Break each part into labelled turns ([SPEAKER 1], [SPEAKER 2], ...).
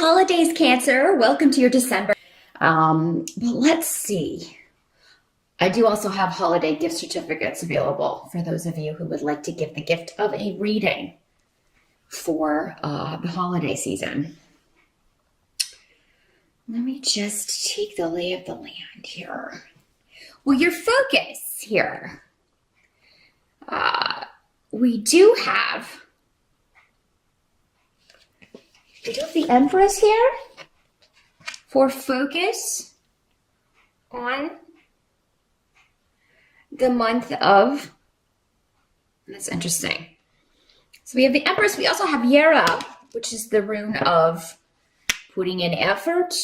[SPEAKER 1] holidays, Cancer. Welcome to your December. But let's see. I do also have holiday gift certificates available for those of you who would like to give the gift of a reading for the holiday season. Let me just take the lay of the land here. Well, your focus here. We do have the Empress here for focus on the month of, that's interesting. So we have the Empress, we also have Yera, which is the rune of putting in effort,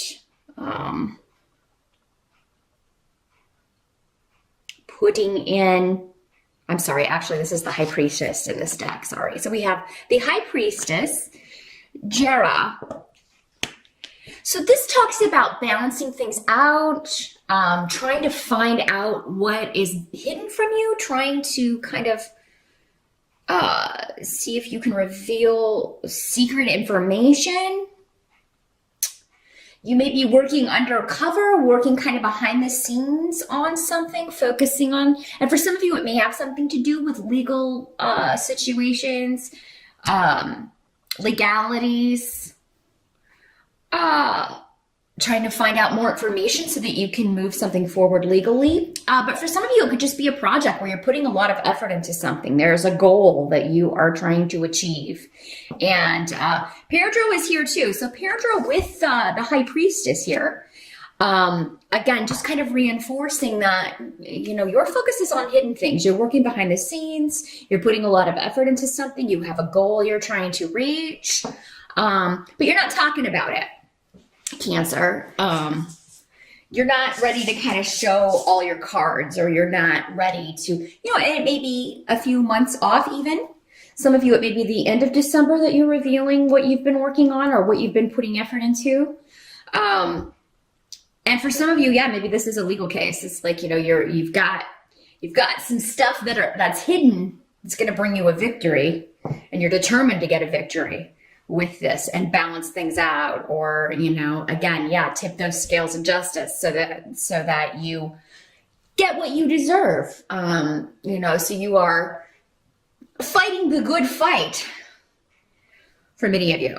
[SPEAKER 1] I'm sorry, actually this is the High Priestess in this deck, sorry. So we have the High Priestess, Jera. So this talks about balancing things out, trying to find out what is hidden from you, trying to kind of see if you can reveal secret information. You may be working undercover, working kind of behind the scenes on something, focusing on, and for some of you, it may have something to do with legal situations, legalities, trying to find out more information so that you can move something forward legally. But for some of you, it could just be a project where you're putting a lot of effort into something. There's a goal that you are trying to achieve. And Peridro is here too. So Peridro with the High Priestess here. Again, just kind of reinforcing that, you know, your focus is on hidden things. You're working behind the scenes. You're putting a lot of effort into something. You have a goal you're trying to reach. But you're not talking about it, Cancer. You're not ready to kind of show all your cards, or you're not ready to, you know, and it may be a few months off even. Some of you, it may be the end of December that you're revealing what you've been working on or what you've been putting effort into. And for some of you, yeah, maybe this is a legal case. It's like, you know, you've got some stuff that's hidden. It's going to bring you a victory, and you're determined to get a victory with this and balance things out, or, you know, again, yeah, tip those scales of justice so that you get what you deserve. You know, so you are fighting the good fight for many of you.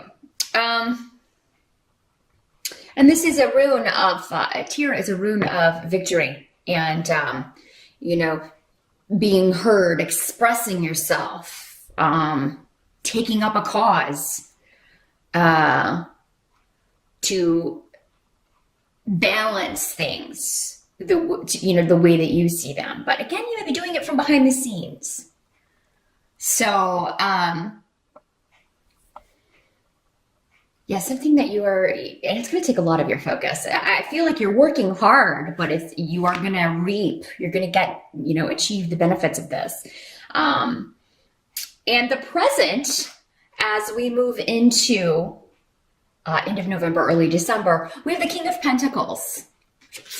[SPEAKER 1] And this is a rune of, Tira is a rune of victory and, you know, being heard, expressing yourself, taking up a cause, to balance things, you know, the way that you see them. But again, you might be doing it from behind the scenes. So, yeah, something that you are, and it's going to take a lot of your focus. I feel like you're working hard, but you are going to reap, you're going to get, you know, achieve the benefits of this. And the present, as we move into end of November, early December, we have the King of Pentacles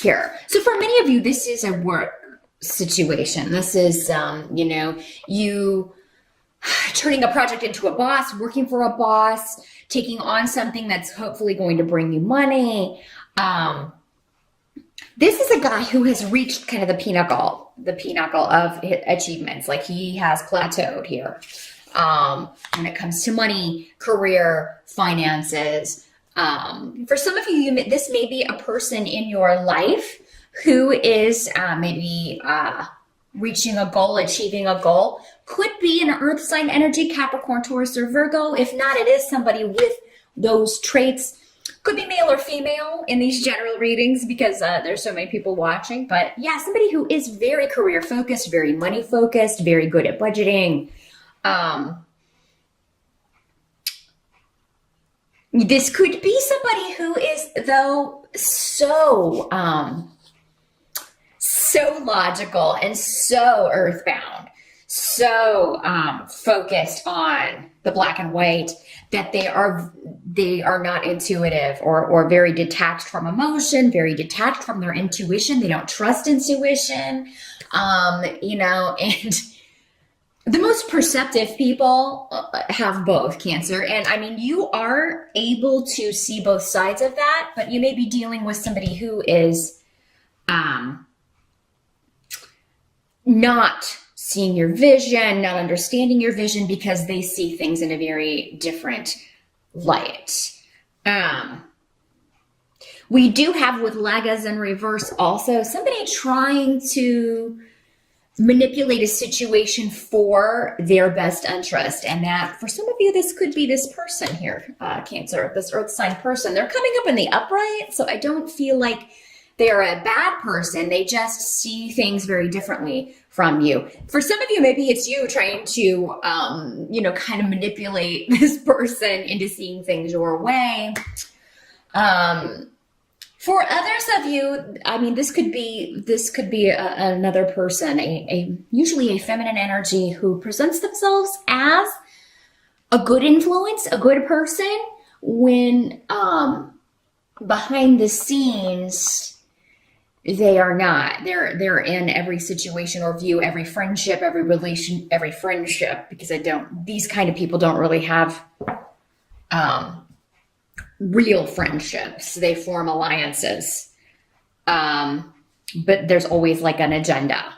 [SPEAKER 1] here. So for many of you, this is a work situation. This is, you know, you turning a project into a boss, working for a boss, taking on something that's hopefully going to bring you money. This is a guy who has reached kind of the pinnacle of achievements. Like, he has plateaued here. When it comes to money, career, finances. For some of you, this may be a person in your life who is maybe reaching a goal, achieving a goal. Could be an earth sign energy, Capricorn, Taurus, or Virgo. If not, it is somebody with those traits. Could be male or female in these general readings because there's so many people watching. But yeah, somebody who is very career focused, very money focused, very good at budgeting. This could be somebody who is, though, so logical and so earthbound, so focused on the black and white, that they are not intuitive or very detached from emotion, very detached from their intuition. They don't trust intuition, you know, and The most perceptive people have both, Cancer. And I mean, you are able to see both sides of that, but you may be dealing with somebody who is not seeing your vision, not understanding your vision, because they see things in a very different light. We do have with Legas in reverse also somebody trying to manipulate a situation for their best interest. And that for some of you, this could be this person here, Cancer, this earth sign person. They're coming up in the upright, so I don't feel like they're a bad person. They just see things very differently from you. For some of you, maybe it's you trying to, kind of manipulate this person into seeing things your way. For others of you, I mean, this could be another person, usually a feminine energy who presents themselves as a good influence, a good person, when behind the scenes they are not. They're in every situation or view, every friendship, every relation, every friendship, because these kind of people don't really have real friendships. They form alliances. But there's always like an agenda.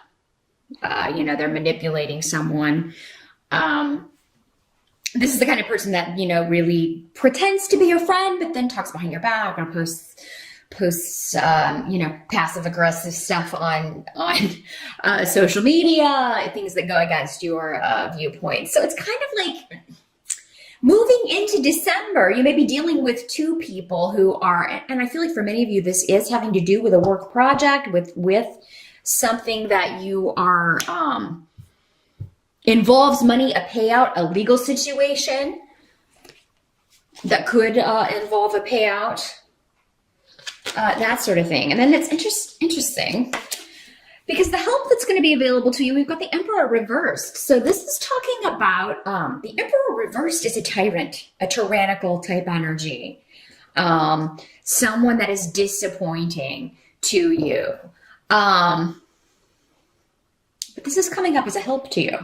[SPEAKER 1] They're manipulating someone. This is the kind of person that, really pretends to be your friend, but then talks behind your back or posts passive aggressive stuff on social media, things that go against your viewpoints. So it's kind of like moving into December, you may be dealing with two people who are, and I feel like for many of you, this is having to do with a work project, with something that you are, involves money, a payout, a legal situation that could involve a payout, that sort of thing. And then it's interesting because the help that's going to be available to you, we've got the Emperor reversed. So this is talking about the Emperor reversed is a tyrant, a tyrannical type energy, someone that is disappointing to you. But this is coming up as a help to you.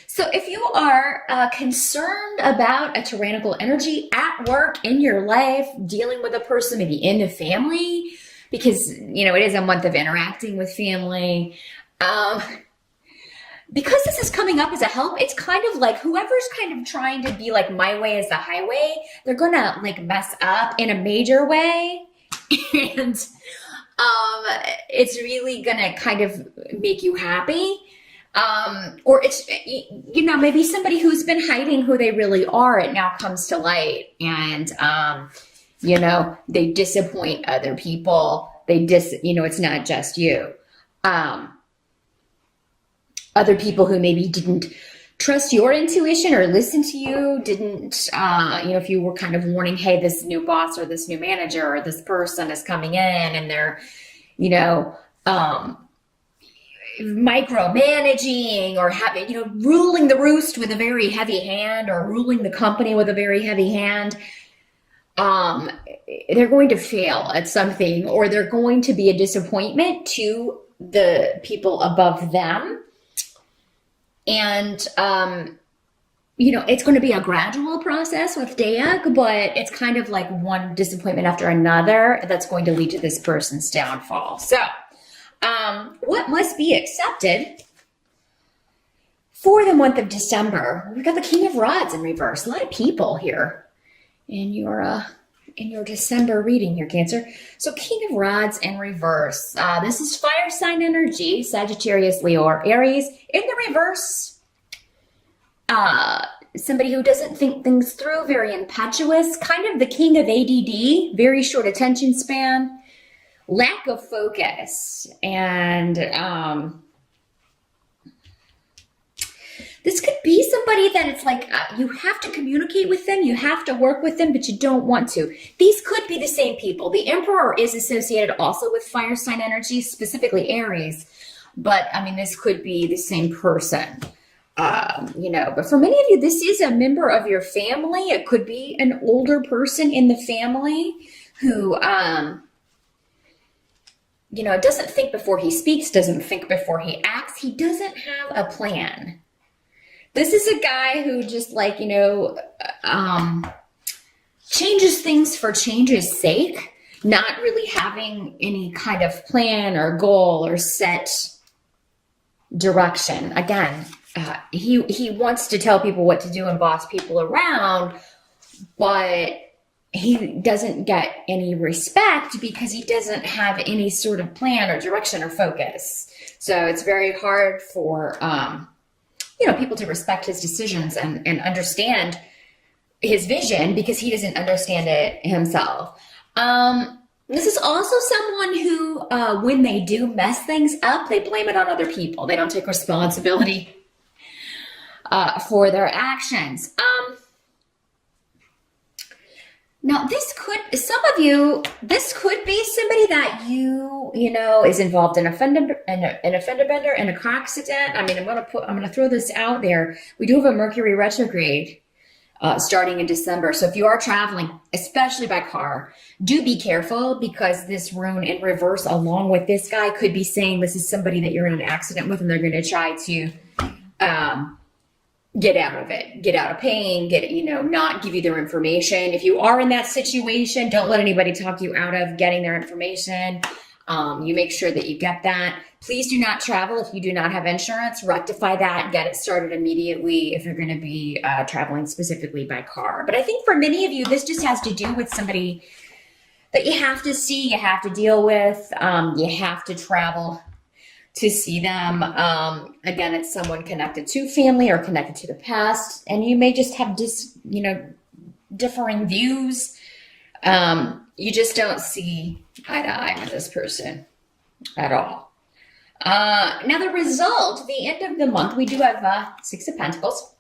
[SPEAKER 1] So if you are concerned about a tyrannical energy at work, in your life, dealing with a person, maybe in the family, because, it is a month of interacting with family. Because this is coming up as a help, it's kind of like whoever's kind of trying to be like, my way is the highway, they're going to like mess up in a major way. And it's really going to kind of make you happy. Or it's, maybe somebody who's been hiding who they really are, it now comes to light, and, they disappoint other people. It's not just you. Other people who maybe didn't trust your intuition or listen to you, didn't, if you were kind of warning, hey, this new boss or this new manager or this person is coming in and they're, micromanaging or having, ruling the roost with a very heavy hand or ruling the company with a very heavy hand, they're going to fail at something, or they're going to be a disappointment to the people above them. And, it's going to be a gradual process with Dayak, but it's kind of like one disappointment after another that's going to lead to this person's downfall. So, what must be accepted for the month of December? We've got the King of Rods in reverse. A lot of people here in your December reading here, Cancer. So King of Rods in reverse. This is fire sign energy, Sagittarius, Leo, or Aries. In the reverse, somebody who doesn't think things through, very impetuous, kind of the king of ADD, very short attention span, lack of focus, and this could be somebody that it's like you have to communicate with them, you have to work with them, but you don't want to. These could be the same people. The Emperor is associated also with fire sign energy, specifically Aries, but I mean, this could be the same person. But for many of you, this is a member of your family. It could be an older person in the family who, doesn't think before he speaks, doesn't think before he acts. He doesn't have a plan. This is a guy who just changes things for change's sake, not really having any kind of plan or goal or set direction. Again, he wants to tell people what to do and boss people around, but he doesn't get any respect because he doesn't have any sort of plan or direction or focus. So it's very hard for people to respect his decisions and understand his vision because he doesn't understand it himself. This is also someone who, when they do mess things up, they blame it on other people. They don't take responsibility for their actions. Now, this could be somebody that is involved in a fender bender and a car accident. I mean, I'm gonna throw this out there. We do have a Mercury retrograde starting in December. So if you are traveling, especially by car, do be careful, because this rune in reverse, along with this guy, could be saying this is somebody that you're in an accident with, and they're going to try to get out of it, get out of pain, not give you their information. If you are in that situation, don't let anybody talk you out of getting their information. You make sure that you get that. Please do not travel if you do not have insurance. Rectify that and get it started immediately if you're going to be traveling specifically by car. But I think for many of you, this just has to do with somebody that you have to see, you have to deal with, you have to travel to see them. Again, it's someone connected to family or connected to the past, and you may just have differing views. You just don't see eye to eye with this person at all. Now the result, the end of the month, we do have Six of Pentacles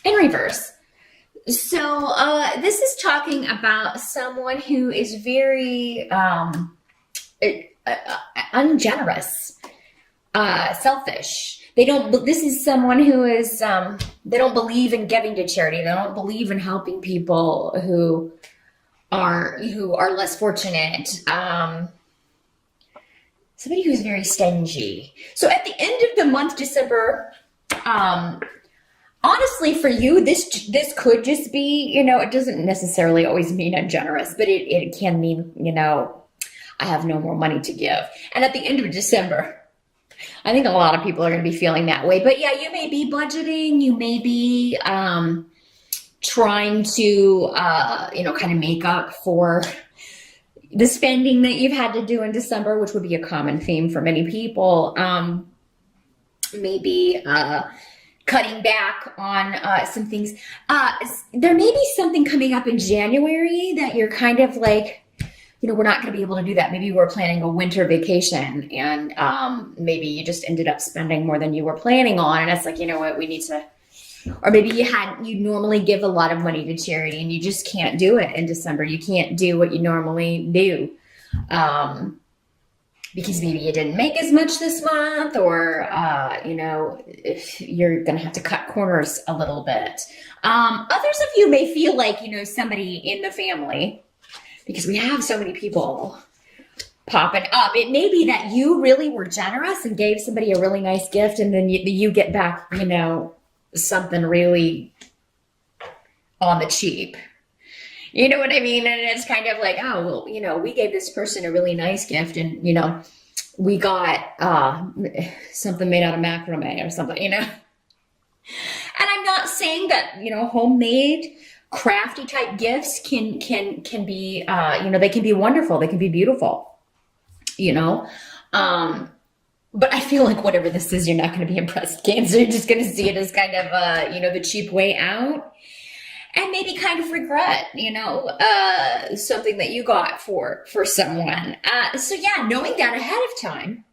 [SPEAKER 1] in reverse. So this is talking about someone who is very ungenerous, selfish. This is someone who is, they don't believe in giving to charity. They don't believe in helping people who are less fortunate. Somebody who's very stingy. So at the end of the month, December, honestly, for you, this could just be, it doesn't necessarily always mean ungenerous, but it can mean, I have no more money to give. And at the end of December, I think a lot of people are going to be feeling that way. But yeah, you may be budgeting, you may be trying to, kind of make up for the spending that you've had to do in December, which would be a common theme for many people. Maybe cutting back on some things. There may be something coming up in January that you're kind of like, we're not going to be able to do that. Maybe you were planning a winter vacation, and maybe you just ended up spending more than you were planning on. And it's like, what, we need to, or maybe you normally give a lot of money to charity and you just can't do it in December. You can't do what you normally do. Because maybe you didn't make as much this month, or, if you're going to have to cut corners a little bit. Others of you may feel like, somebody in the family, because we have so many people popping up. It may be that you really were generous and gave somebody a really nice gift, and then you get back, something really on the cheap. You know what I mean? And it's kind of like, oh, well, we gave this person a really nice gift, and, we got something made out of macrame or something, And I'm not saying that, homemade, crafty type gifts can be, they can be wonderful. They can be beautiful, but I feel like whatever this is, you're not going to be impressed, Cancer. You're just going to see it as kind of, the cheap way out, and maybe kind of regret, something that you got for someone. So yeah, knowing that ahead of time,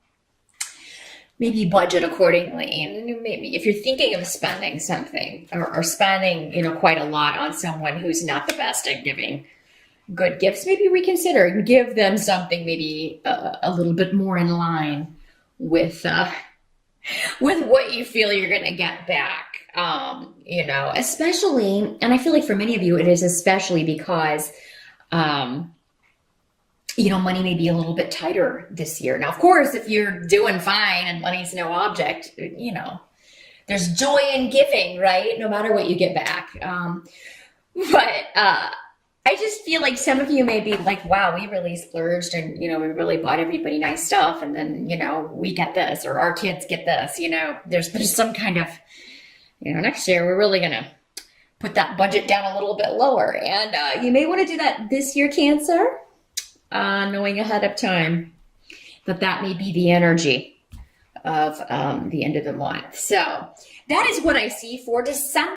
[SPEAKER 1] maybe budget accordingly. And maybe if you're thinking of spending something or spending, quite a lot on someone who's not the best at giving good gifts, maybe reconsider and give them something maybe a little bit more in line with what you feel you're going to get back. Especially, and I feel like for many of you, it is especially because, money may be a little bit tighter this year. Now, of course, if you're doing fine and money's no object, there's joy in giving, right? No matter what you get back. But I just feel like some of you may be like, wow, we really splurged and, we really bought everybody nice stuff. And then, we get this, or our kids get this, there's some kind of, next year we're really going to put that budget down a little bit lower. And you may want to do that this year, Cancer, knowing ahead of time that may be the energy of the end of the month. So that is what I see for December.